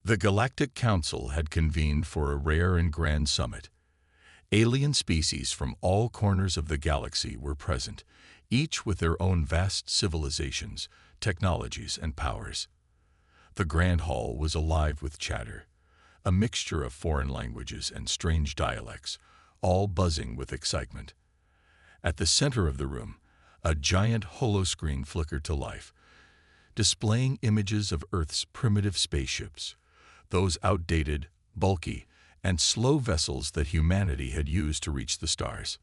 The Galactic Council had convened for a rare and grand summit. Alien species from all corners of the galaxy were present, each with their own vast civilizations, technologies, and powers. The Grand Hall was alive with chatter, a mixture of foreign languages and strange dialects, all buzzing with excitement. At the center of the room, a giant holoscreen flickered to life, displaying images of Earth's primitive spaceships, those outdated, bulky, and slow vessels that humanity had used to reach the stars.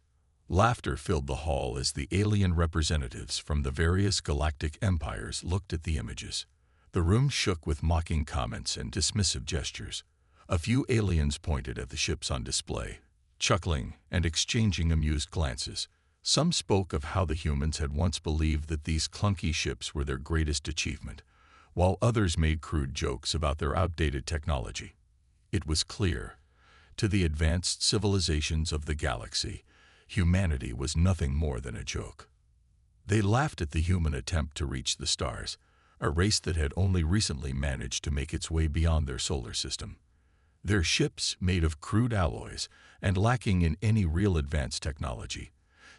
Laughter filled the hall as the alien representatives from the various galactic empires looked at the images. The room shook with mocking comments and dismissive gestures. A few aliens pointed at the ships on display, chuckling and exchanging amused glances. Some spoke of how the humans had once believed that these clunky ships were their greatest achievement, while others made crude jokes about their outdated technology. It was clear, to the advanced civilizations of the galaxy, humanity was nothing more than a joke. They laughed at the human attempt to reach the stars, a race that had only recently managed to make its way beyond their solar system. Their ships, made of crude alloys and lacking in any real advanced technology,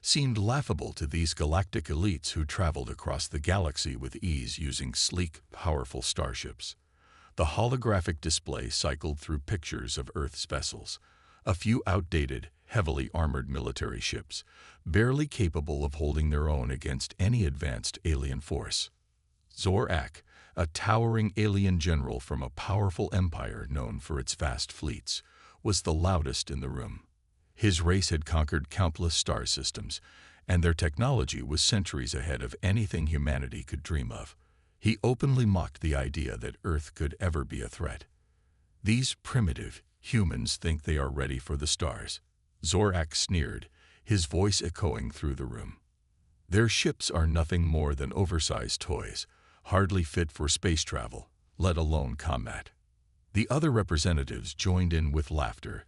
seemed laughable to these galactic elites who traveled across the galaxy with ease using sleek, powerful starships. The holographic display cycled through pictures of Earth's vessels, a few outdated, heavily armored military ships, barely capable of holding their own against any advanced alien force. Zorak, a towering alien general from a powerful empire known for its vast fleets, was the loudest in the room. His race had conquered countless star systems, and their technology was centuries ahead of anything humanity could dream of. He openly mocked the idea that Earth could ever be a threat. "These primitive humans think they are ready for the stars," Zorak sneered, his voice echoing through the room. "Their ships are nothing more than oversized toys, hardly fit for space travel, let alone combat." The other representatives joined in with laughter,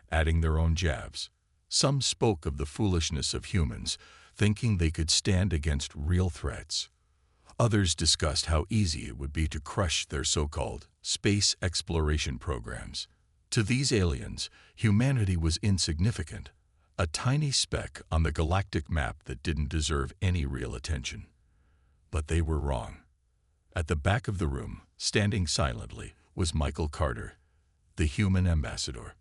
adding their own jabs. Some spoke of the foolishness of humans, thinking they could stand against real threats. Others discussed how easy it would be to crush their so-called space exploration programs. To these aliens, humanity was insignificant, a tiny speck on the galactic map that didn't deserve any real attention. But they were wrong. At the back of the room, standing silently, was Michael Carter, the human ambassador.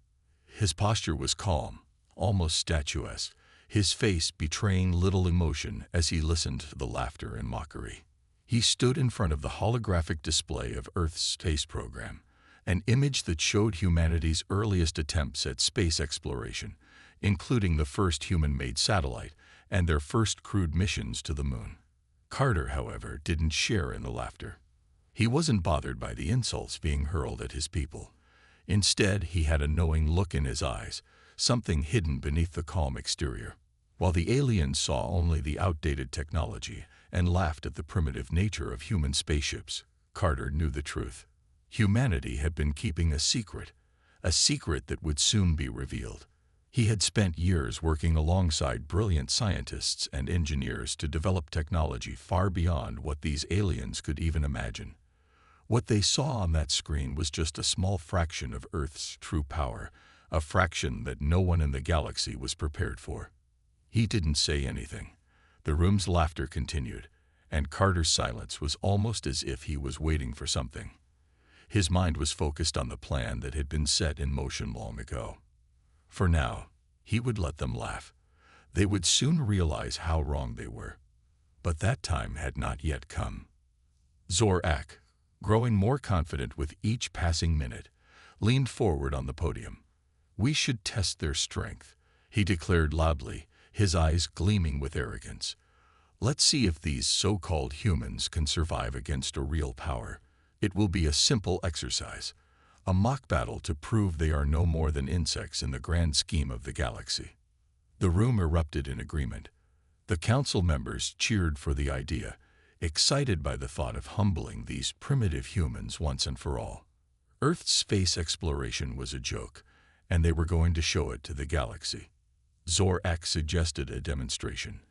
His posture was calm, almost statuesque, his face betraying little emotion as he listened to the laughter and mockery. He stood in front of the holographic display of Earth's space program, an image that showed humanity's earliest attempts at space exploration, including the first human-made satellite and their first crewed missions to the moon. Carter, however, didn't share in the laughter. He wasn't bothered by the insults being hurled at his people. Instead, he had a knowing look in his eyes, something hidden beneath the calm exterior. While the aliens saw only the outdated technology and laughed at the primitive nature of human spaceships, Carter knew the truth. Humanity had been keeping a secret that would soon be revealed. He had spent years working alongside brilliant scientists and engineers to develop technology far beyond what these aliens could even imagine. What they saw on that screen was just a small fraction of Earth's true power, a fraction that no one in the galaxy was prepared for. He didn't say anything. The room's laughter continued, and Carter's silence was almost as if he was waiting for something. His mind was focused on the plan that had been set in motion long ago. For now, he would let them laugh. They would soon realize how wrong they were. But that time had not yet come. Zorak, growing more confident with each passing minute, leaned forward on the podium. "We should test their strength," he declared loudly, his eyes gleaming with arrogance. "Let's see if these so-called humans can survive against a real power. It will be a simple exercise, a mock battle to prove they are no more than insects in the grand scheme of the galaxy." The room erupted in agreement. The council members cheered for the idea, excited by the thought of humbling these primitive humans once and for all. Earth's space exploration was a joke, and they were going to show it to the galaxy. Zorak suggested a demonstration,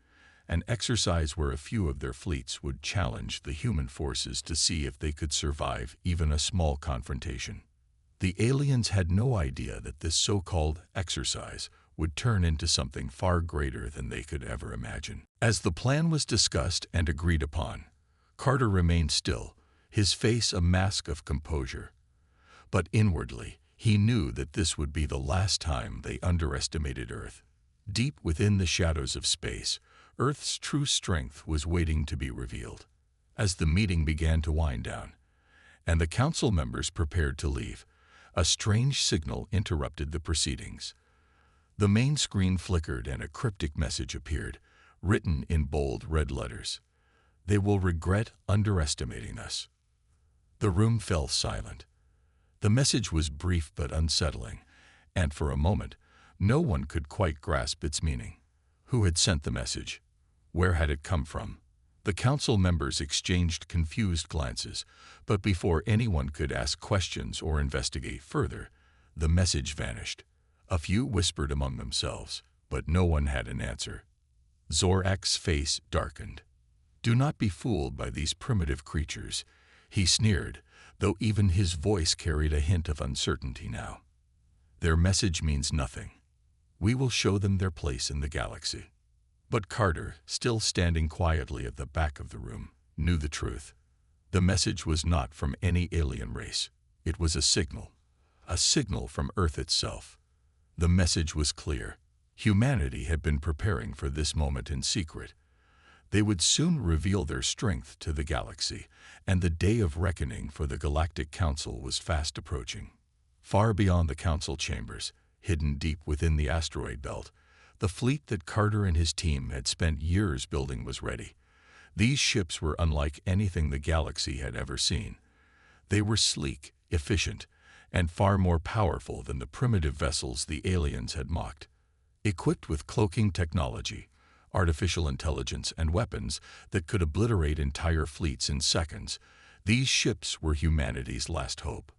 an exercise where a few of their fleets would challenge the human forces to see if they could survive even a small confrontation. The aliens had no idea that this so-called exercise would turn into something far greater than they could ever imagine. As the plan was discussed and agreed upon, Carter remained still, his face a mask of composure. But inwardly, he knew that this would be the last time they underestimated Earth. Deep within the shadows of space, Earth's true strength was waiting to be revealed. As the meeting began to wind down, and the council members prepared to leave, a strange signal interrupted the proceedings. The main screen flickered and a cryptic message appeared, written in bold red letters. "They will regret underestimating us." The room fell silent. The message was brief but unsettling, and for a moment, no one could quite grasp its meaning. Who had sent the message? Where had it come from? The council members exchanged confused glances, but before anyone could ask questions or investigate further, the message vanished. A few whispered among themselves, but no one had an answer. Zorak's face darkened. "Do not be fooled by these primitive creatures," he sneered, though even his voice carried a hint of uncertainty now. "Their message means nothing. We will show them their place in the galaxy." But Carter, still standing quietly at the back of the room, knew the truth. The message was not from any alien race. It was a signal from Earth itself. The message was clear. Humanity had been preparing for this moment in secret. They would soon reveal their strength to the galaxy, and the day of reckoning for the Galactic Council was fast approaching. Far beyond the council chambers, hidden deep within the asteroid belt, the fleet that Carter and his team had spent years building was ready. These ships were unlike anything the galaxy had ever seen. They were sleek, efficient, and far more powerful than the primitive vessels the aliens had mocked. Equipped with cloaking technology, artificial intelligence, and weapons that could obliterate entire fleets in seconds, these ships were humanity's last hope.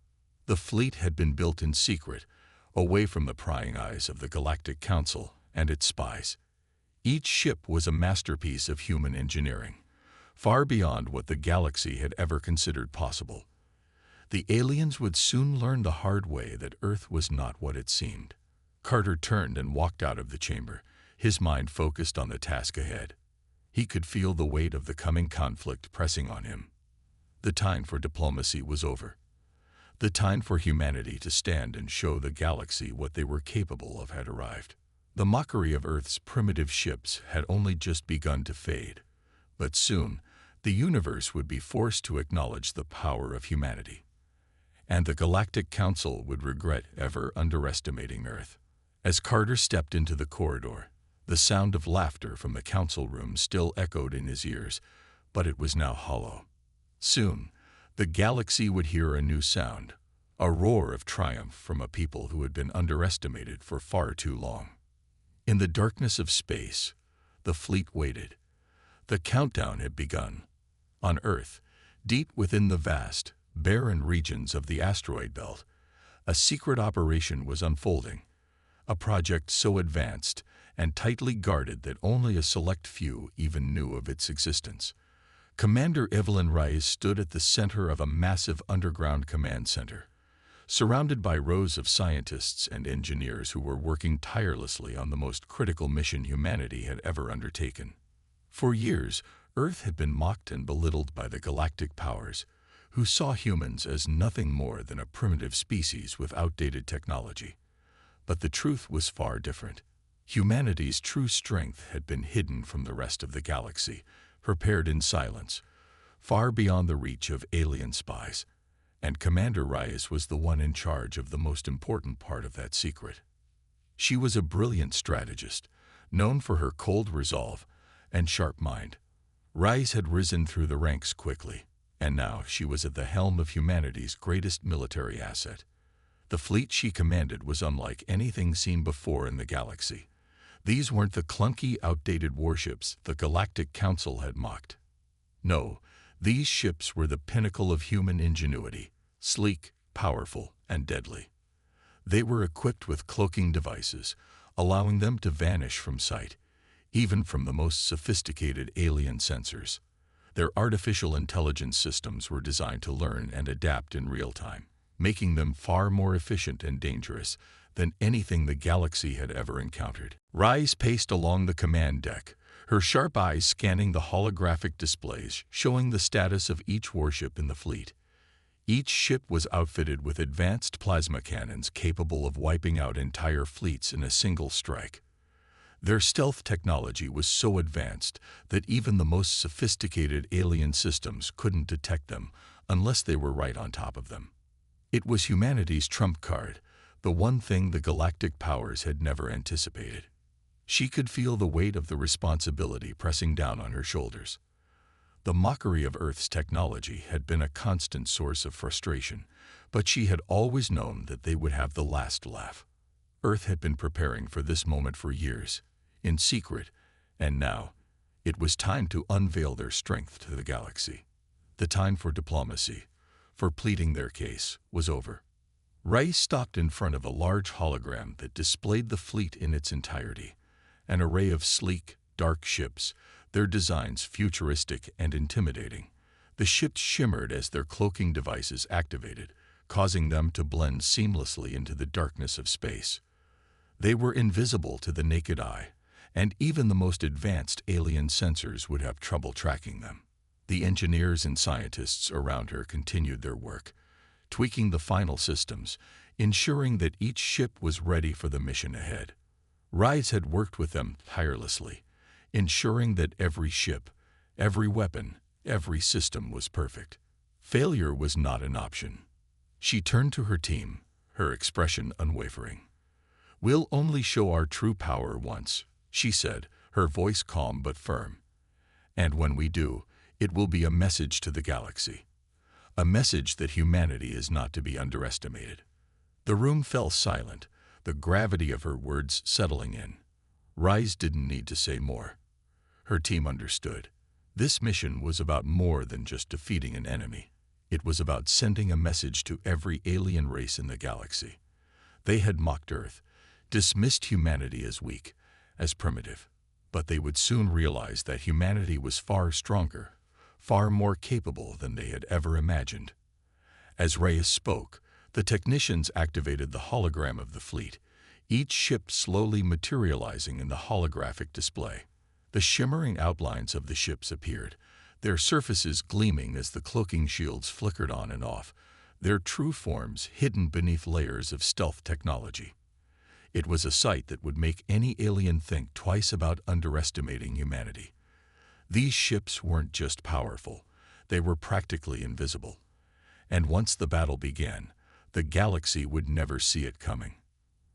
The fleet had been built in secret, away from the prying eyes of the Galactic Council and its spies. Each ship was a masterpiece of human engineering, far beyond what the galaxy had ever considered possible. The aliens would soon learn the hard way that Earth was not what it seemed. Carter turned and walked out of the chamber, his mind focused on the task ahead. He could feel the weight of the coming conflict pressing on him. The time for diplomacy was over. The time for humanity to stand and show the galaxy what they were capable of had arrived. The mockery of Earth's primitive ships had only just begun to fade, but soon the universe would be forced to acknowledge the power of humanity. And the Galactic Council would regret ever underestimating Earth. As Carter stepped into the corridor, the sound of laughter from the council room still echoed in his ears, but it was now hollow. Soon, the galaxy would hear a new sound, a roar of triumph from a people who had been underestimated for far too long. In the darkness of space, the fleet waited. The countdown had begun. On Earth, deep within the vast, barren regions of the asteroid belt, a secret operation was unfolding, a project so advanced and tightly guarded that only a select few even knew of its existence. Commander Evelyn Rice stood at the center of a massive underground command center, surrounded by rows of scientists and engineers who were working tirelessly on the most critical mission humanity had ever undertaken. For years, Earth had been mocked and belittled by the galactic powers, who saw humans as nothing more than a primitive species with outdated technology. But the truth was far different. Humanity's true strength had been hidden from the rest of the galaxy, prepared in silence, far beyond the reach of alien spies, and Commander Reyes was the one in charge of the most important part of that secret. She was a brilliant strategist, known for her cold resolve and sharp mind. Reyes had risen through the ranks quickly, and now she was at the helm of humanity's greatest military asset. The fleet she commanded was unlike anything seen before in the galaxy. These weren't the clunky, outdated warships the Galactic Council had mocked. No, these ships were the pinnacle of human ingenuity, sleek, powerful, and deadly. They were equipped with cloaking devices, allowing them to vanish from sight, even from the most sophisticated alien sensors. Their artificial intelligence systems were designed to learn and adapt in real time, making them far more efficient and dangerous than anything the galaxy had ever encountered. Rise paced along the command deck, her sharp eyes scanning the holographic displays showing the status of each warship in the fleet. Each ship was outfitted with advanced plasma cannons capable of wiping out entire fleets in a single strike. Their stealth technology was so advanced that even the most sophisticated alien systems couldn't detect them unless they were right on top of them. It was humanity's trump card, the one thing the galactic powers had never anticipated. She could feel the weight of the responsibility pressing down on her shoulders. The mockery of Earth's technology had been a constant source of frustration, but she had always known that they would have the last laugh. Earth had been preparing for this moment for years, in secret, and now it was time to unveil their strength to the galaxy. The time for diplomacy, for pleading their case, was over. Ray stopped in front of a large hologram that displayed the fleet in its entirety, an array of sleek, dark ships, their designs futuristic and intimidating. The ships shimmered as their cloaking devices activated, causing them to blend seamlessly into the darkness of space. They were invisible to the naked eye, and even the most advanced alien sensors would have trouble tracking them. The engineers and scientists around her continued their work, tweaking the final systems, ensuring that each ship was ready for the mission ahead. Rise had worked with them tirelessly, ensuring that every ship, every weapon, every system was perfect. Failure was not an option. She turned to her team, her expression unwavering. "We'll only show our true power once," she said, her voice calm but firm. "And when we do, it will be a message to the galaxy. A message that humanity is not to be underestimated." The room fell silent, the gravity of her words settling in. Rise didn't need to say more. Her team understood. This mission was about more than just defeating an enemy. It was about sending a message to every alien race in the galaxy. They had mocked Earth, dismissed humanity as weak, as primitive. But they would soon realize that humanity was far stronger, far more capable than they had ever imagined. As Reyes spoke, the technicians activated the hologram of the fleet, each ship slowly materializing in the holographic display. The shimmering outlines of the ships appeared, their surfaces gleaming as the cloaking shields flickered on and off, their true forms hidden beneath layers of stealth technology. It was a sight that would make any alien think twice about underestimating humanity. These ships weren't just powerful, they were practically invisible. And once the battle began, the galaxy would never see it coming.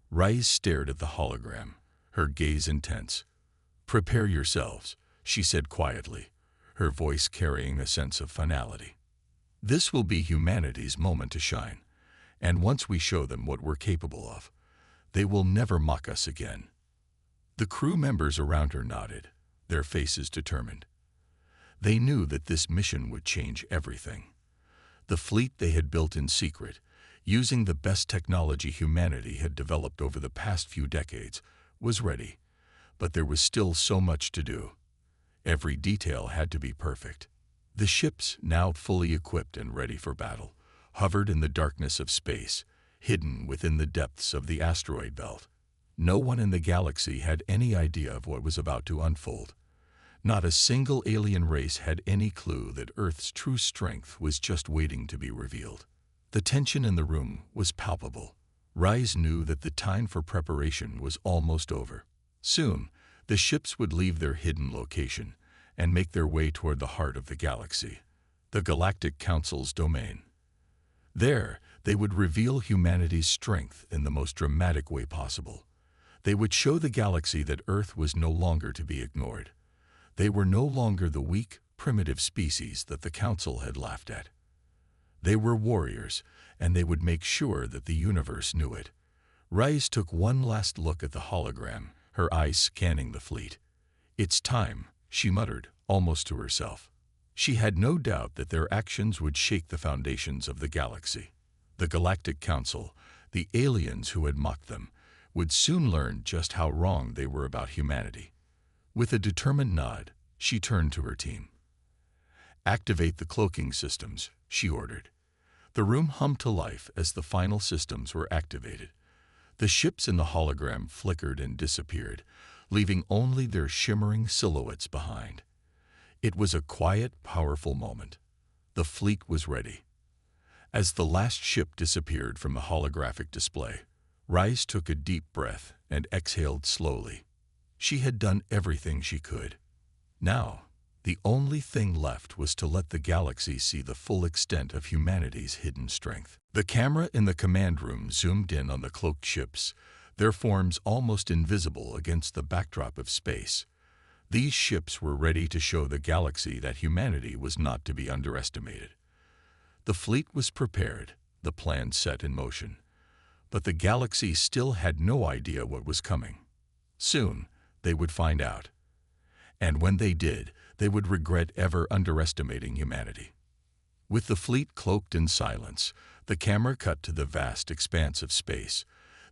Rise stared at the hologram, her gaze intense. "Prepare yourselves," she said quietly, her voice carrying a sense of finality. "This will be humanity's moment to shine, and once we show them what we're capable of, they will never mock us again." The crew members around her nodded, their faces determined. They knew that this mission would change everything. The fleet they had built in secret, using the best technology humanity had developed over the past few decades, was ready. But there was still so much to do. Every detail had to be perfect. The ships, now fully equipped and ready for battle, hovered in the darkness of space, hidden within the depths of the asteroid belt. No one in the galaxy had any idea of what was about to unfold. Not a single alien race had any clue that Earth's true strength was just waiting to be revealed. The tension in the room was palpable. Rise knew that the time for preparation was almost over. Soon, the ships would leave their hidden location and make their way toward the heart of the galaxy, the Galactic Council's domain. There, they would reveal humanity's strength in the most dramatic way possible. They would show the galaxy that Earth was no longer to be ignored. They were no longer the weak, primitive species that the Council had laughed at. They were warriors, and they would make sure that the universe knew it. Rise took one last look at the hologram, her eyes scanning the fleet. "It's time," she muttered, almost to herself. She had no doubt that their actions would shake the foundations of the galaxy. The Galactic Council, the aliens who had mocked them, would soon learn just how wrong they were about humanity. With a determined nod, she turned to her team. "Activate the cloaking systems," she ordered. The room hummed to life as the final systems were activated. The ships in the hologram flickered and disappeared, leaving only their shimmering silhouettes behind. It was a quiet, powerful moment. The fleet was ready. As the last ship disappeared from the holographic display, Rice took a deep breath and exhaled slowly. She had done everything she could. Now, the only thing left was to let the galaxy see the full extent of humanity's hidden strength. The camera in the command room zoomed in on the cloaked ships, their forms almost invisible against the backdrop of space. These ships were ready to show the galaxy that humanity was not to be underestimated. The fleet was prepared, the plan set in motion. But the galaxy still had no idea what was coming. Soon, they would find out. And when they did, they would regret ever underestimating humanity. With the fleet cloaked in silence, the camera cut to the vast expanse of space,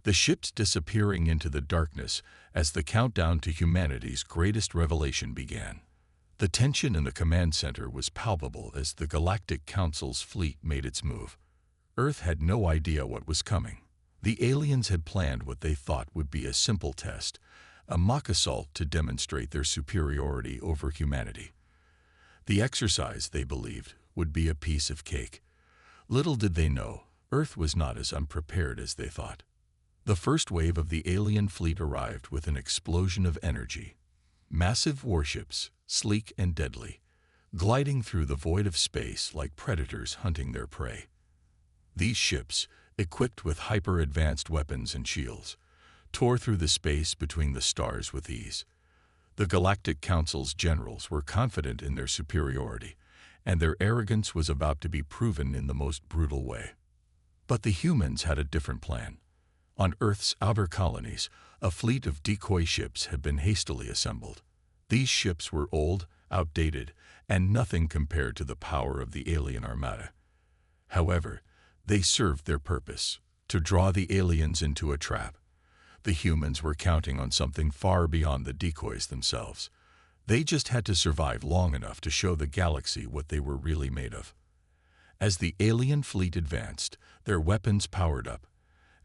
the ships disappearing into the darkness as the countdown to humanity's greatest revelation began. The tension in the command center was palpable as the Galactic Council's fleet made its move. Earth had no idea what was coming. The aliens had planned what they thought would be a simple test, a mock assault to demonstrate their superiority over humanity. The exercise, they believed, would be a piece of cake. Little did they know, Earth was not as unprepared as they thought. The first wave of the alien fleet arrived with an explosion of energy. Massive warships, sleek and deadly, gliding through the void of space like predators hunting their prey. These ships, equipped with hyper-advanced weapons and shields, tore through the space between the stars with ease. The Galactic Council's generals were confident in their superiority, and their arrogance was about to be proven in the most brutal way. But the humans had a different plan. On Earth's outer colonies, a fleet of decoy ships had been hastily assembled. These ships were old, outdated, and nothing compared to the power of the alien armada. However, they served their purpose, to draw the aliens into a trap. The humans were counting on something far beyond the decoys themselves. They just had to survive long enough to show the galaxy what they were really made of. As the alien fleet advanced, their weapons powered up,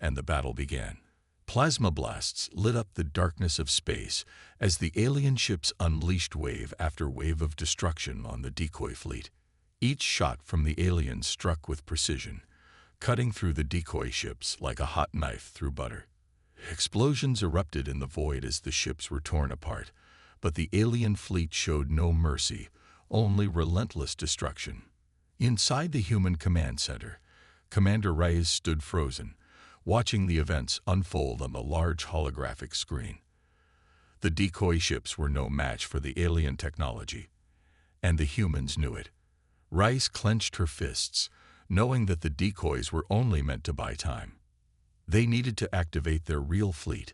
and the battle began. Plasma blasts lit up the darkness of space as the alien ships unleashed wave after wave of destruction on the decoy fleet. Each shot from the aliens struck with precision, cutting through the decoy ships like a hot knife through butter. Explosions erupted in the void as the ships were torn apart, but the alien fleet showed no mercy, only relentless destruction. Inside the human command center, Commander Reyes stood frozen, watching the events unfold on the large holographic screen. The decoy ships were no match for the alien technology, and the humans knew it. Rice clenched her fists, knowing that the decoys were only meant to buy time. They needed to activate their real fleet,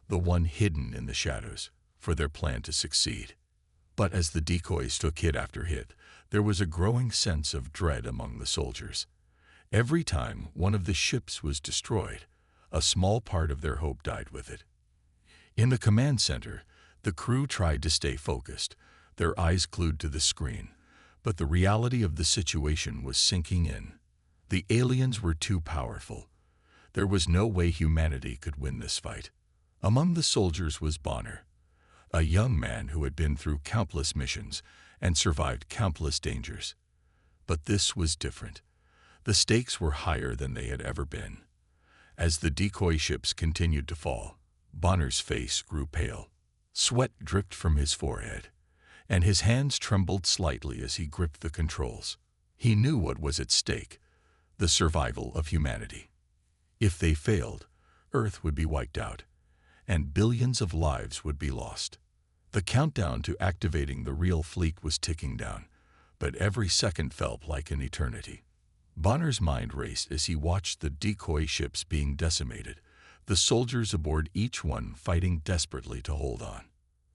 the one hidden in the shadows, for their plan to succeed. But as the decoys took hit after hit, there was a growing sense of dread among the soldiers. Every time one of the ships was destroyed, a small part of their hope died with it. In the command center, the crew tried to stay focused, their eyes glued to the screen, but the reality of the situation was sinking in. The aliens were too powerful. There was no way humanity could win this fight. Among the soldiers was Bonner, a young man who had been through countless missions and survived countless dangers. But this was different. The stakes were higher than they had ever been. As the decoy ships continued to fall, Bonner's face grew pale. Sweat dripped from his forehead, and his hands trembled slightly as he gripped the controls. He knew what was at stake, the survival of humanity. If they failed, Earth would be wiped out, and billions of lives would be lost. The countdown to activating the real fleet was ticking down, but every second felt like an eternity. Bonner's mind raced as he watched the decoy ships being decimated, the soldiers aboard each one fighting desperately to hold on.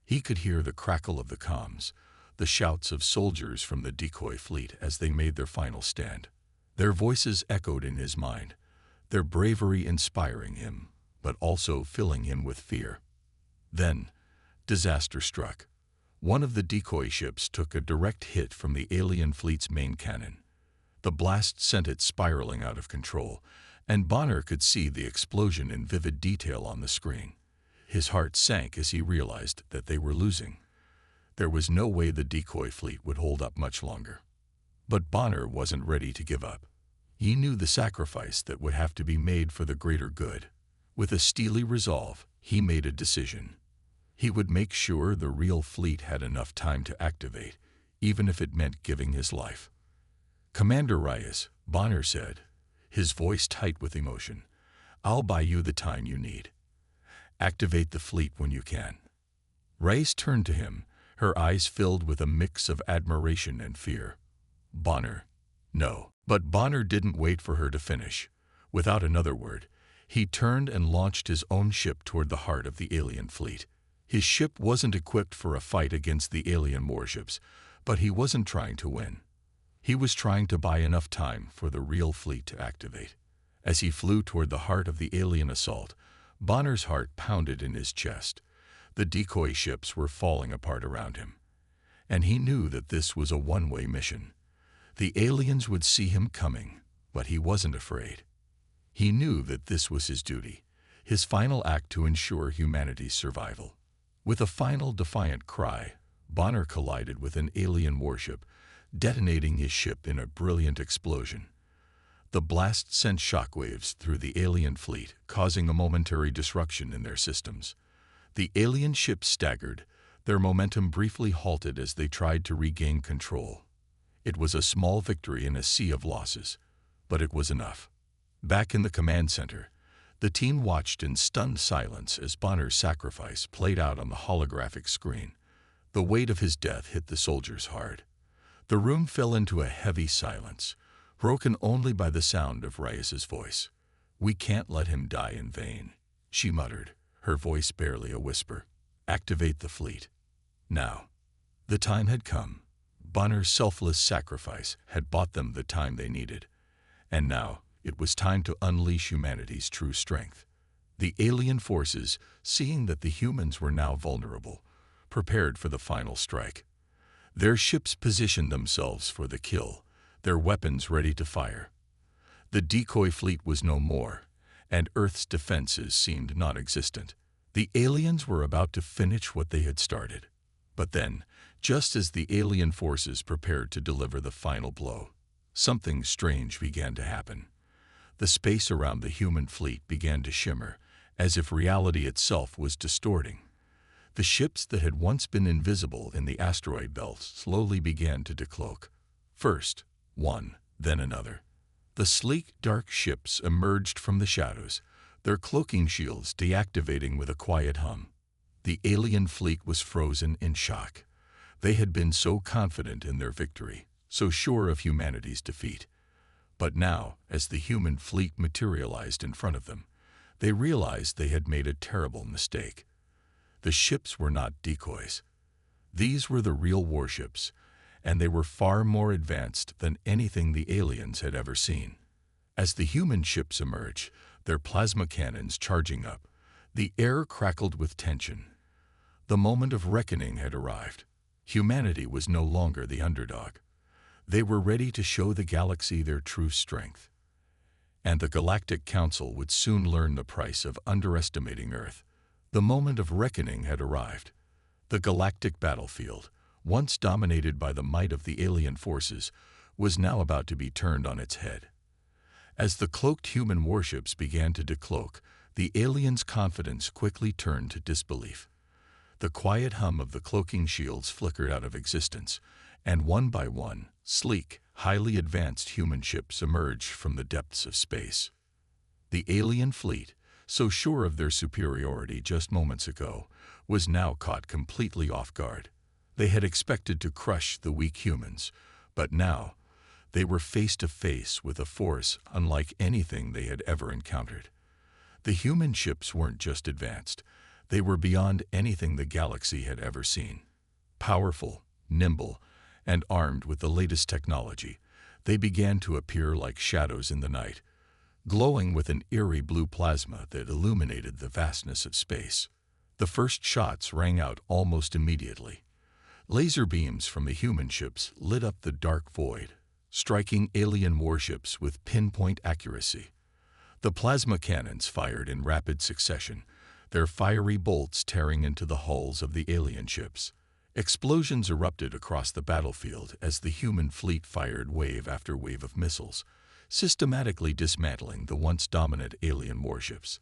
He could hear the crackle of the comms, the shouts of soldiers from the decoy fleet as they made their final stand. Their voices echoed in his mind, their bravery inspiring him, but also filling him with fear. Then, Disaster struck. One of the decoy ships took a direct hit from the alien fleet's main cannon. The blast sent it spiraling out of control, and Bonner could see the explosion in vivid detail on the screen. His heart sank as he realized that they were losing. There was no way the decoy fleet would hold up much longer. But Bonner wasn't ready to give up. He knew the sacrifice that would have to be made for the greater good. With a steely resolve, he made a decision. He would make sure the real fleet had enough time to activate, even if it meant giving his life. "Commander Reyes," Bonner said, his voice tight with emotion, "I'll buy you the time you need. Activate the fleet when you can." Reyes turned to him, her eyes filled with a mix of admiration and fear. "Bonner, no." But Bonner didn't wait for her to finish. Without another word, he turned and launched his own ship toward the heart of the alien fleet. His ship wasn't equipped for a fight against the alien warships, but he wasn't trying to win. He was trying to buy enough time for the real fleet to activate. As he flew toward the heart of the alien assault, Bonner's heart pounded in his chest. The decoy ships were falling apart around him. And he knew that this was a one-way mission. The aliens would see him coming, but he wasn't afraid. He knew that this was his duty, his final act to ensure humanity's survival. With a final defiant cry, Bonner collided with an alien warship, detonating his ship in a brilliant explosion. The blast sent shockwaves through the alien fleet, causing a momentary disruption in their systems. The alien ships staggered, their momentum briefly halted as they tried to regain control. It was a small victory in a sea of losses, but it was enough. Back in the command center, the team watched in stunned silence as Bonner's sacrifice played out on the holographic screen. The weight of his death hit the soldiers hard. The room fell into a heavy silence, broken only by the sound of Reyes's voice. "We can't let him die in vain," she muttered, her voice barely a whisper. "Activate the fleet. Now." The time had come. Bonner's selfless sacrifice had bought them the time they needed. And now it was time to unleash humanity's true strength. The alien forces, seeing that the humans were now vulnerable, prepared for the final strike. Their ships positioned themselves for the kill, their weapons ready to fire. The decoy fleet was no more, and Earth's defenses seemed non-existent. The aliens were about to finish what they had started. But then, just as the alien forces prepared to deliver the final blow, something strange began to happen. The space around the human fleet began to shimmer, as if reality itself was distorting. The ships that had once been invisible in the asteroid belt slowly began to decloak. First one, then another. The sleek, dark ships emerged from the shadows, their cloaking shields deactivating with a quiet hum. The alien fleet was frozen in shock. They had been so confident in their victory, so sure of humanity's defeat. But now, as the human fleet materialized in front of them, they realized they had made a terrible mistake. The ships were not decoys. These were the real warships, and they were far more advanced than anything the aliens had ever seen. As the human ships emerged, their plasma cannons charging up, the air crackled with tension. The moment of reckoning had arrived. Humanity was no longer the underdog. They were ready to show the galaxy their true strength. And the Galactic Council would soon learn the price of underestimating Earth. The moment of reckoning had arrived. The galactic battlefield, once dominated by the might of the alien forces, was now about to be turned on its head. As the cloaked human warships began to decloak, the aliens' confidence quickly turned to disbelief. The quiet hum of the cloaking shields flickered out of existence, and one by one, sleek, highly advanced human ships emerged from the depths of space. The alien fleet, so sure of their superiority just moments ago, was now caught completely off guard. They had expected to crush the weak humans, but now they were face to face with a force unlike anything they had ever encountered. The human ships weren't just advanced, they were beyond anything the galaxy had ever seen. Powerful, nimble, and armed with the latest technology, they began to appear like shadows in the night, glowing with an eerie blue plasma that illuminated the vastness of space. The first shots rang out almost immediately. Laser beams from the human ships lit up the dark void, striking alien warships with pinpoint accuracy. The plasma cannons fired in rapid succession, their fiery bolts tearing into the hulls of the alien ships. Explosions erupted across the battlefield as the human fleet fired wave after wave of missiles, systematically dismantling the once dominant alien warships.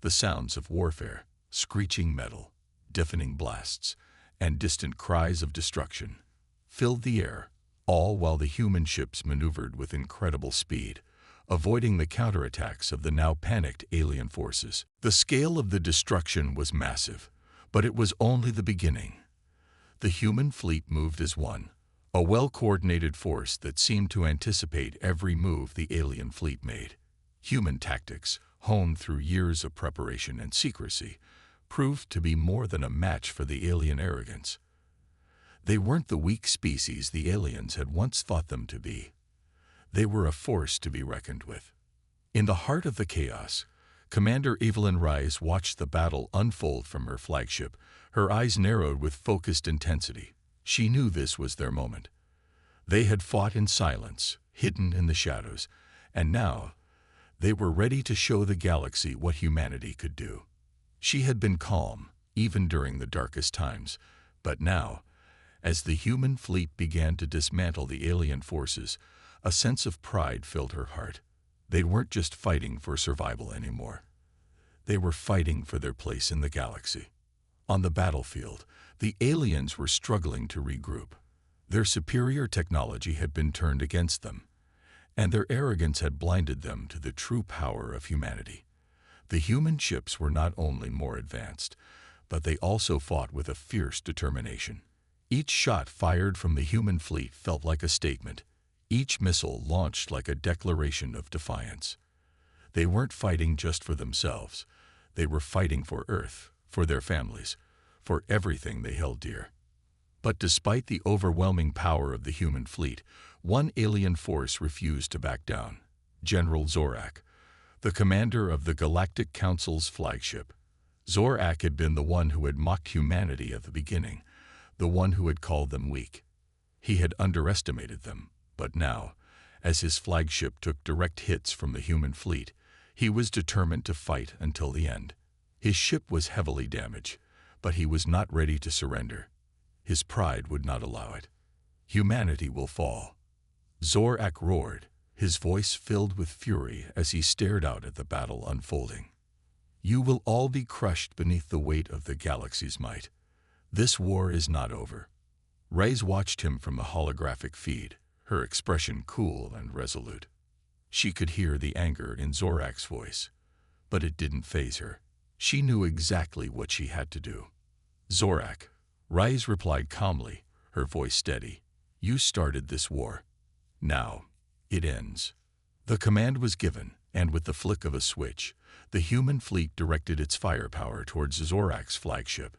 The sounds of warfare, screeching metal, deafening blasts, and distant cries of destruction filled the air, all while the human ships maneuvered with incredible speed, avoiding the counterattacks of the now panicked alien forces. The scale of the destruction was massive, but it was only the beginning. The human fleet moved as one, a well-coordinated force that seemed to anticipate every move the alien fleet made. Human tactics, honed through years of preparation and secrecy, proved to be more than a match for the alien arrogance. They weren't the weak species the aliens had once thought them to be. They were a force to be reckoned with. In the heart of the chaos, Commander Evelyn Rice watched the battle unfold from her flagship, her eyes narrowed with focused intensity. She knew this was their moment. They had fought in silence, hidden in the shadows, and now they were ready to show the galaxy what humanity could do. She had been calm, even during the darkest times, but now, as the human fleet began to dismantle the alien forces, a sense of pride filled her heart. They weren't just fighting for survival anymore. They were fighting for their place in the galaxy. On the battlefield, the aliens were struggling to regroup. Their superior technology had been turned against them, and their arrogance had blinded them to the true power of humanity. The human ships were not only more advanced, but they also fought with a fierce determination. Each shot fired from the human fleet felt like a statement. Each missile launched like a declaration of defiance. They weren't fighting just for themselves. They were fighting for Earth, for their families, for everything they held dear. But despite the overwhelming power of the human fleet, one alien force refused to back down. General Zorak, the commander of the Galactic Council's flagship. Zorak had been the one who had mocked humanity at the beginning, the one who had called them weak. He had underestimated them, but now, as his flagship took direct hits from the human fleet, he was determined to fight until the end. His ship was heavily damaged, but he was not ready to surrender. His pride would not allow it. Humanity will fall. Zorak roared, his voice filled with fury as he stared out at the battle unfolding. You will all be crushed beneath the weight of the galaxy's might. This war is not over. Reyes watched him from a holographic feed, her expression cool and resolute. She could hear the anger in Zorak's voice, but it didn't faze her. She knew exactly what she had to do. Zorak, Reyes replied calmly, her voice steady. You started this war. Now, it ends. The command was given, and with the flick of a switch, the human fleet directed its firepower towards Zorak's flagship.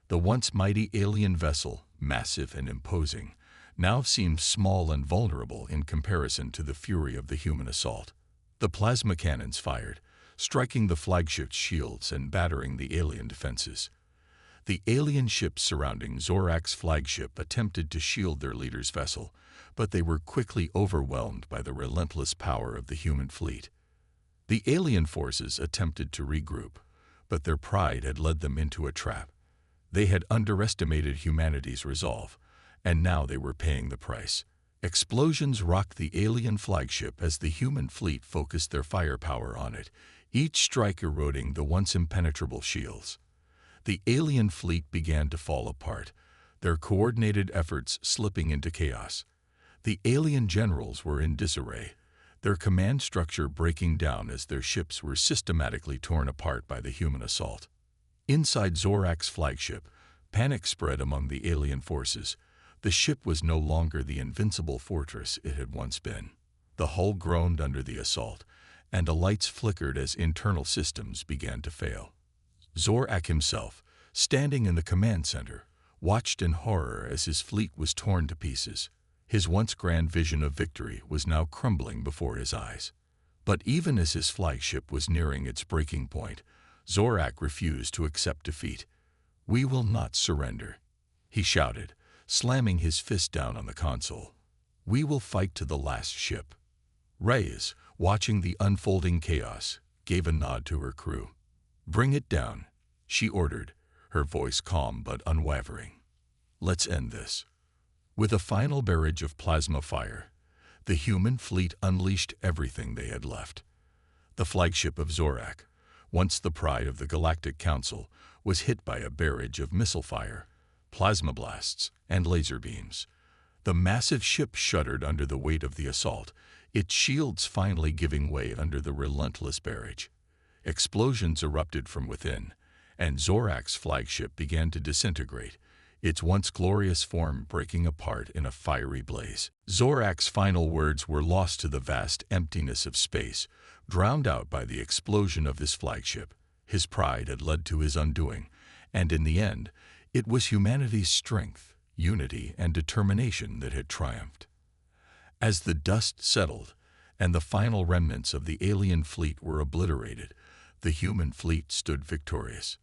The once mighty alien vessel, massive and imposing, now seemed small and vulnerable in comparison to the fury of the human assault. The plasma cannons fired, striking the flagship's shields and battering the alien defenses. The alien ships surrounding Zorak's flagship attempted to shield their leader's vessel, but they were quickly overwhelmed by the relentless power of the human fleet. The alien forces attempted to regroup, but their pride had led them into a trap. They had underestimated humanity's resolve, and now they were paying the price. Explosions rocked the alien flagship as the human fleet focused their firepower on it, each strike eroding the once impenetrable shields. The alien fleet began to fall apart, their coordinated efforts slipping into chaos. The alien generals were in disarray, their command structure breaking down as their ships were systematically torn apart by the human assault. Inside Zorak's flagship, panic spread among the alien forces. The ship was no longer the invincible fortress it had once been. The hull groaned under the assault, and the lights flickered as internal systems began to fail. Zorak himself, standing in the command center, watched in horror as his fleet was torn to pieces. His once grand vision of victory was now crumbling before his eyes. But even as his flagship was nearing its breaking point, Zorak refused to accept defeat. "We will not surrender," he shouted, slamming his fist down on the console. "We will fight to the last ship." Reyes, watching the unfolding chaos, gave a nod to her crew. "Bring it down," she ordered, her voice calm but unwavering. "Let's end this." With a final barrage of plasma fire, the human fleet unleashed everything they had left. The flagship of Zorak, once the pride of the Galactic Council, was hit by a barrage of missile fire, plasma blasts, and laser beams. The massive ship shuddered under the weight of the assault, its shields finally giving way under the relentless barrage. Explosions erupted from within, and Zorak's flagship began to disintegrate, its once glorious form breaking apart in a fiery blaze. Zorak's final words were lost to the vast emptiness of space, drowned out by the explosion of his flagship. His pride had led to his undoing, and in the end, it was humanity's strength, unity, and determination that had triumphed. As the dust settled, and the final remnants of the alien fleet were obliterated, the human fleet stood victorious.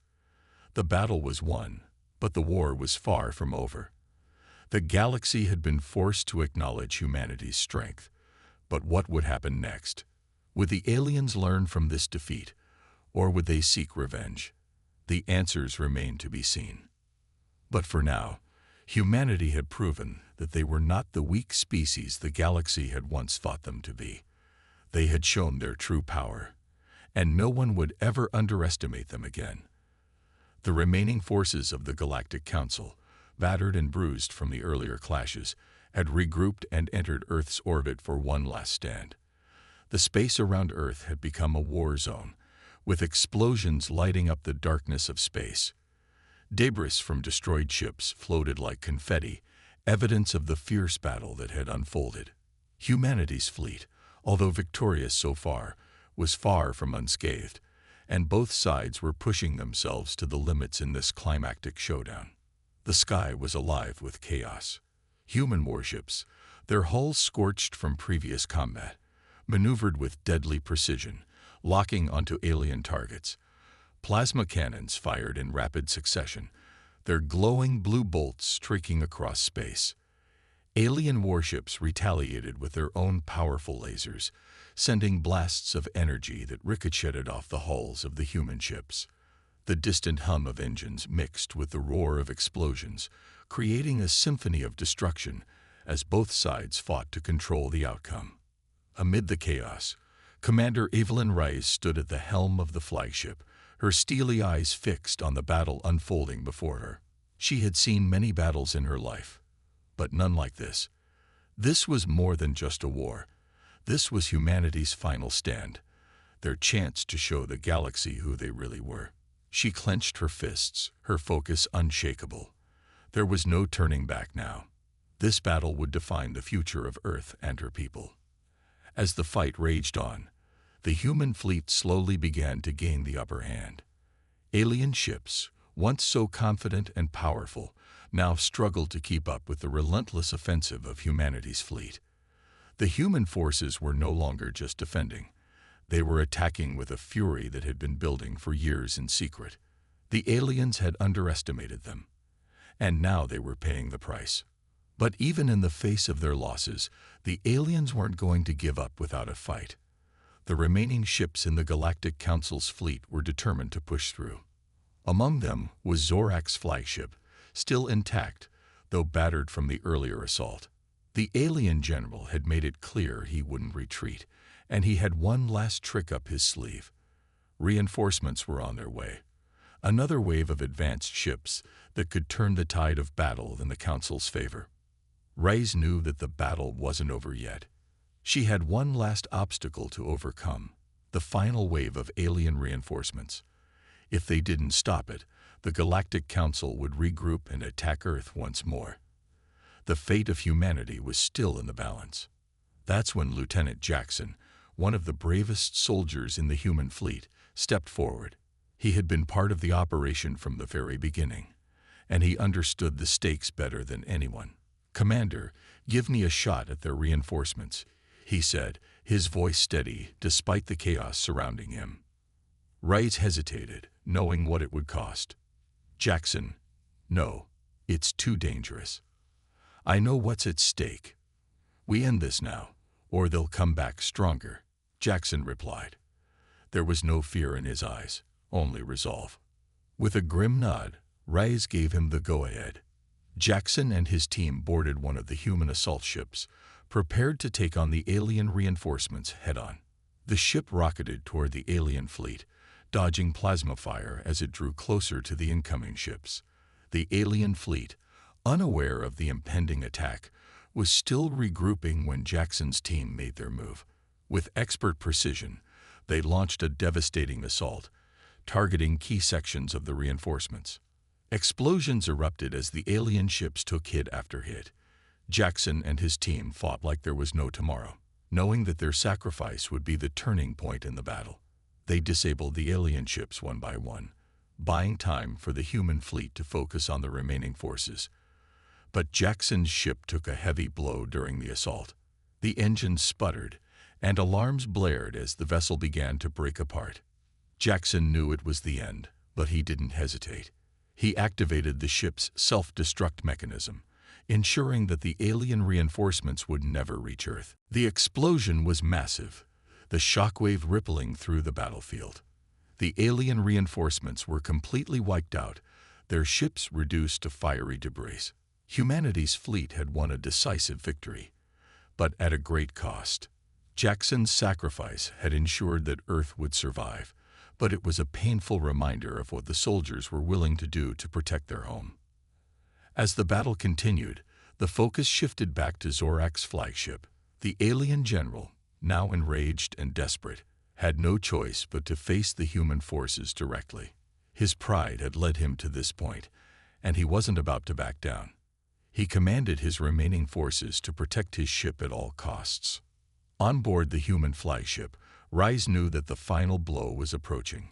The battle was won, but the war was far from over. The galaxy had been forced to acknowledge humanity's strength. But what would happen next? Would the aliens learn from this defeat, or would they seek revenge? The answers remain to be seen. But for now, humanity had proven that they were not the weak species the galaxy had once thought them to be. They had shown their true power, and no one would ever underestimate them again. The remaining forces of the Galactic Council, battered and bruised from the earlier clashes, had regrouped and entered Earth's orbit for one last stand. The space around Earth had become a war zone, with explosions lighting up the darkness of space. Debris from destroyed ships floated like confetti, evidence of the fierce battle that had unfolded. Humanity's fleet, although victorious so far, was far from unscathed, and both sides were pushing themselves to the limits in this climactic showdown. The sky was alive with chaos. Human warships, their hulls scorched from previous combat, maneuvered with deadly precision, locking onto alien targets. Plasma cannons fired in rapid succession, their glowing blue bolts streaking across space. Alien warships retaliated with their own powerful lasers, sending blasts of energy that ricocheted off the hulls of the human ships. The distant hum of engines mixed with the roar of explosions, creating a symphony of destruction as both sides fought to control the outcome. Amid the chaos, Commander Evelyn Reyes stood at the helm of the flagship, her steely eyes fixed on the battle unfolding before her. She had seen many battles in her life, but none like this. This was more than just a war. This was humanity's final stand, their chance to show the galaxy who they really were. She clenched her fists, her focus unshakable. There was no turning back now. This battle would define the future of Earth and her people. As the fight raged on, the human fleet slowly began to gain the upper hand. Alien ships, once so confident and powerful, now struggled to keep up with the relentless offensive of humanity's fleet. The human forces were no longer just defending. They were attacking with a fury that had been building for years in secret. The aliens had underestimated them, and now they were paying the price. But even in the face of their losses, the aliens weren't going to give up without a fight. The remaining ships in the Galactic Council's fleet were determined to push through. Among them was Zorak's flagship, still intact, though battered from the earlier assault. The alien general had made it clear he wouldn't retreat, and he had one last trick up his sleeve. Reinforcements were on their way. Another wave of advanced ships that could turn the tide of battle in the Council's favor. Reyes knew that the battle wasn't over yet. She had one last obstacle to overcome, the final wave of alien reinforcements. If they didn't stop it, the Galactic Council would regroup and attack Earth once more. The fate of humanity was still in the balance. That's when Lieutenant Jackson, one of the bravest soldiers in the human fleet, stepped forward. He had been part of the operation from the very beginning, and he understood the stakes better than anyone. "Commander, give me a shot at their reinforcements," he said, his voice steady despite the chaos surrounding him. Reyes hesitated, knowing what it would cost. Jackson, no, it's too dangerous. I know what's at stake. We end this now, or they'll come back stronger, Jackson replied. There was no fear in his eyes, only resolve. With a grim nod, Rise gave him the go-ahead. Jackson and his team boarded one of the human assault ships, prepared to take on the alien reinforcements head-on. The ship rocketed toward the alien fleet, dodging plasma fire as it drew closer to the incoming ships. The alien fleet, unaware of the impending attack, was still regrouping when Jackson's team made their move. With expert precision, they launched a devastating assault, targeting key sections of the reinforcements. Explosions erupted as the alien ships took hit after hit. Jackson and his team fought like there was no tomorrow, knowing that their sacrifice would be the turning point in the battle. They disabled the alien ships one by one, buying time for the human fleet to focus on the remaining forces. But Jackson's ship took a heavy blow during the assault. The engines sputtered, and alarms blared as the vessel began to break apart. Jackson knew it was the end, but he didn't hesitate. He activated the ship's self-destruct mechanism, ensuring that the alien reinforcements would never reach Earth. The explosion was massive, the shockwave rippling through the battlefield. The alien reinforcements were completely wiped out, their ships reduced to fiery debris. Humanity's fleet had won a decisive victory, but at a great cost. Jackson's sacrifice had ensured that Earth would survive, but it was a painful reminder of what the soldiers were willing to do to protect their home. As the battle continued, the focus shifted back to Zorak's flagship. The alien general, now enraged and desperate, had no choice but to face the human forces directly. His pride had led him to this point, and he wasn't about to back down. He commanded his remaining forces to protect his ship at all costs. On board the human flagship, Rise knew that the final blow was approaching.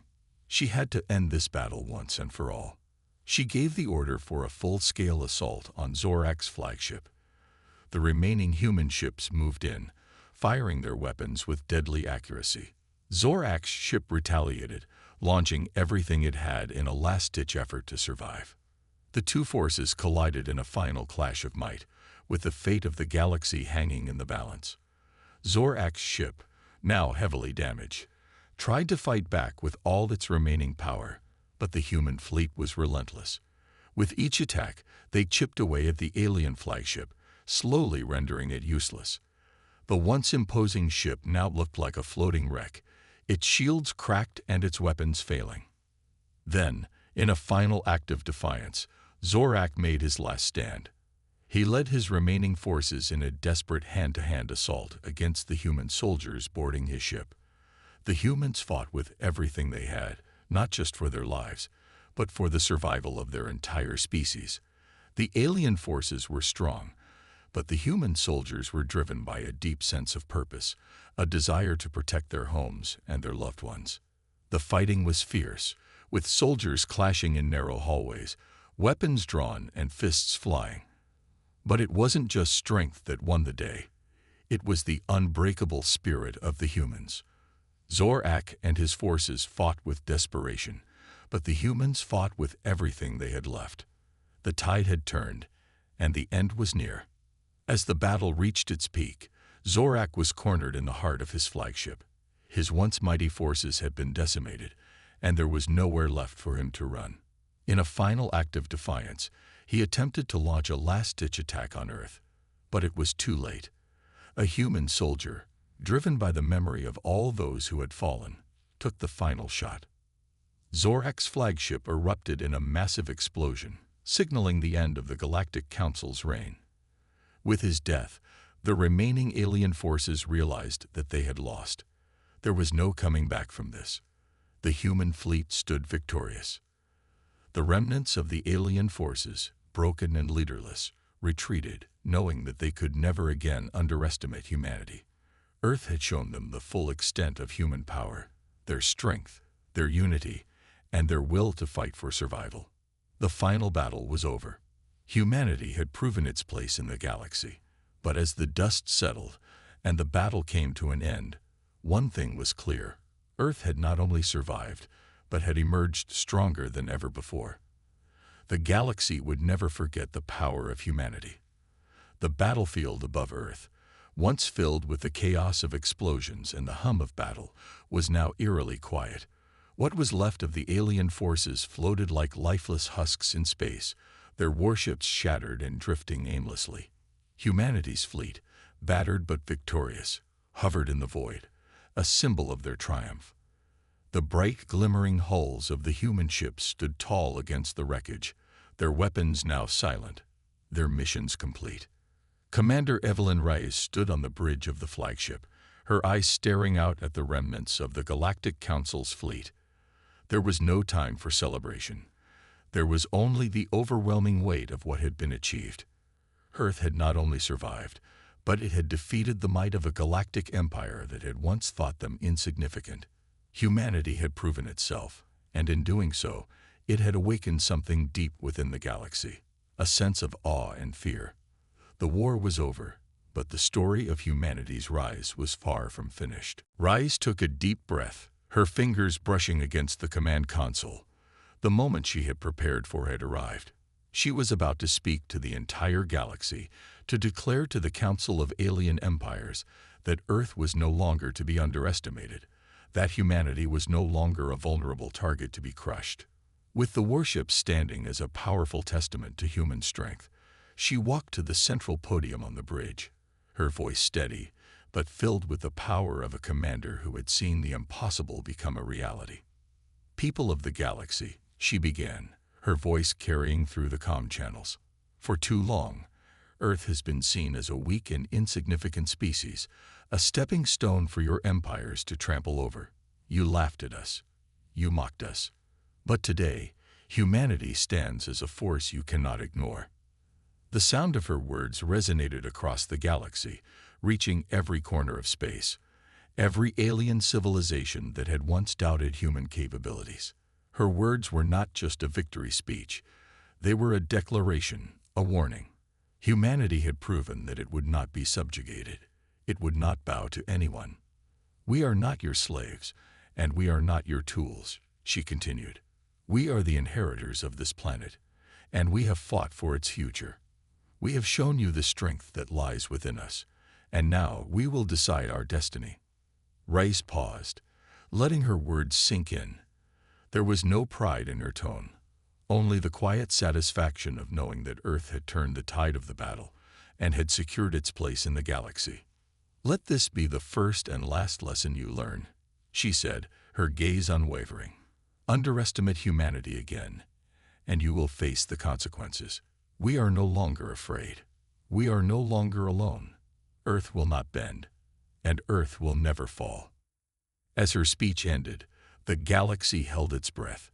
She had to end this battle once and for all. She gave the order for a full-scale assault on Zorak's flagship. The remaining human ships moved in, firing their weapons with deadly accuracy. Zorak's ship retaliated, launching everything it had in a last-ditch effort to survive. The two forces collided in a final clash of might, with the fate of the galaxy hanging in the balance. Zorak's ship, now heavily damaged, tried to fight back with all its remaining power, but the human fleet was relentless. With each attack, they chipped away at the alien flagship, slowly rendering it useless. The once imposing ship now looked like a floating wreck, its shields cracked and its weapons failing. Then, in a final act of defiance, Zorak made his last stand. He led his remaining forces in a desperate hand-to-hand assault against the human soldiers boarding his ship. The humans fought with everything they had, not just for their lives, but for the survival of their entire species. The alien forces were strong, but the human soldiers were driven by a deep sense of purpose, a desire to protect their homes and their loved ones. The fighting was fierce, with soldiers clashing in narrow hallways, weapons drawn and fists flying. But it wasn't just strength that won the day. It was the unbreakable spirit of the humans. Zorak and his forces fought with desperation, but the humans fought with everything they had left. The tide had turned, and the end was near. As the battle reached its peak, Zorak was cornered in the heart of his flagship. His once mighty forces had been decimated, and there was nowhere left for him to run. In a final act of defiance, he attempted to launch a last-ditch attack on Earth, but it was too late. A human soldier, driven by the memory of all those who had fallen, took the final shot. Zorak's flagship erupted in a massive explosion, signaling the end of the Galactic Council's reign. With his death, the remaining alien forces realized that they had lost. There was no coming back from this. The human fleet stood victorious. The remnants of the alien forces, broken and leaderless, retreated, knowing that they could never again underestimate humanity. Earth had shown them the full extent of human power, their strength, their unity, and their will to fight for survival. The final battle was over. Humanity had proven its place in the galaxy, but as the dust settled and the battle came to an end, one thing was clear. Earth had not only survived, but had emerged stronger than ever before. The galaxy would never forget the power of humanity. The battlefield above Earth, once filled with the chaos of explosions and the hum of battle, was now eerily quiet. What was left of the alien forces floated like lifeless husks in space, their warships shattered and drifting aimlessly. Humanity's fleet, battered but victorious, hovered in the void, a symbol of their triumph. The bright, glimmering hulls of the human ships stood tall against the wreckage, their weapons now silent, their missions complete. Commander Evelyn Rice stood on the bridge of the flagship, her eyes staring out at the remnants of the Galactic Council's fleet. There was no time for celebration. There was only the overwhelming weight of what had been achieved. Earth had not only survived, but it had defeated the might of a galactic empire that had once thought them insignificant. Humanity had proven itself, and in doing so, it had awakened something deep within the galaxy, a sense of awe and fear. The war was over, but the story of humanity's rise was far from finished. Rise took a deep breath, her fingers brushing against the command console. The moment she had prepared for had arrived. She was about to speak to the entire galaxy, to declare to the Council of Alien Empires that Earth was no longer to be underestimated, that humanity was no longer a vulnerable target to be crushed. With the warship standing as a powerful testament to human strength, she walked to the central podium on the bridge, her voice steady, but filled with the power of a commander who had seen the impossible become a reality. People of the galaxy, she began, her voice carrying through the comm channels. For too long, Earth has been seen as a weak and insignificant species, a stepping stone for your empires to trample over. You laughed at us. You mocked us. But today, humanity stands as a force you cannot ignore. The sound of her words resonated across the galaxy, reaching every corner of space, every alien civilization that had once doubted human capabilities. Her words were not just a victory speech. They were a declaration, a warning. Humanity had proven that it would not be subjugated. It would not bow to anyone. We are not your slaves, and we are not your tools, she continued. We are the inheritors of this planet, and we have fought for its future. We have shown you the strength that lies within us, and now we will decide our destiny. Rice paused, letting her words sink in. There was no pride in her tone, only the quiet satisfaction of knowing that Earth had turned the tide of the battle and had secured its place in the galaxy. Let this be the first and last lesson you learn, she said, her gaze unwavering. Underestimate humanity again, and you will face the consequences. We are no longer afraid. We are no longer alone. Earth will not bend, and Earth will never fall. As her speech ended, the galaxy held its breath.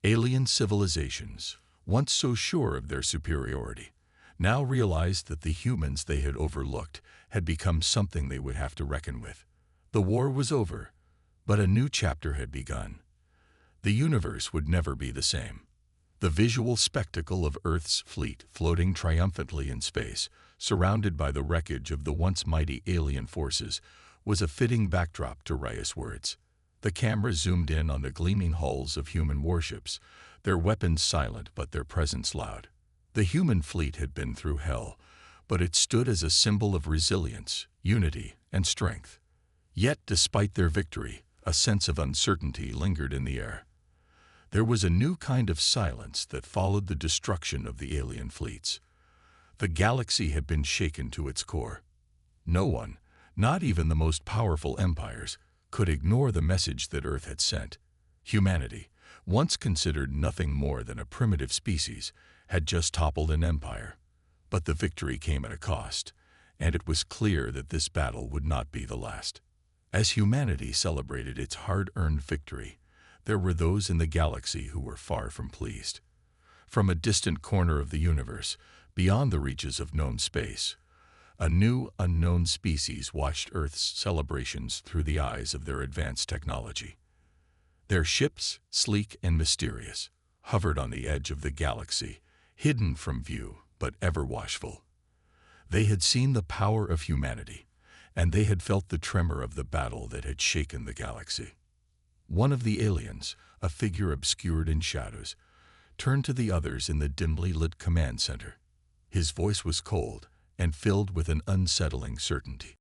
Alien civilizations, once so sure of their superiority, now realized that the humans they had overlooked had become something they would have to reckon with. The war was over, but a new chapter had begun. The universe would never be the same. The visual spectacle of Earth's fleet floating triumphantly in space, surrounded by the wreckage of the once mighty alien forces, was a fitting backdrop to Raya's words. The camera zoomed in on the gleaming hulls of human warships, their weapons silent but their presence loud. The human fleet had been through hell, but it stood as a symbol of resilience, unity, and strength. Yet, despite their victory, a sense of uncertainty lingered in the air. There was a new kind of silence that followed the destruction of the alien fleets. The galaxy had been shaken to its core. No one, not even the most powerful empires, could ignore the message that Earth had sent. Humanity, once considered nothing more than a primitive species, had just toppled an empire. But the victory came at a cost, and it was clear that this battle would not be the last. As humanity celebrated its hard-earned victory, there were those in the galaxy who were far from pleased. From a distant corner of the universe, beyond the reaches of known space, a new, unknown species watched Earth's celebrations through the eyes of their advanced technology. Their ships, sleek and mysterious, hovered on the edge of the galaxy, hidden from view but ever watchful. They had seen the power of humanity, and they had felt the tremor of the battle that had shaken the galaxy. One of the aliens, a figure obscured in shadows, turned to the others in the dimly lit command center. His voice was cold and filled with an unsettling certainty.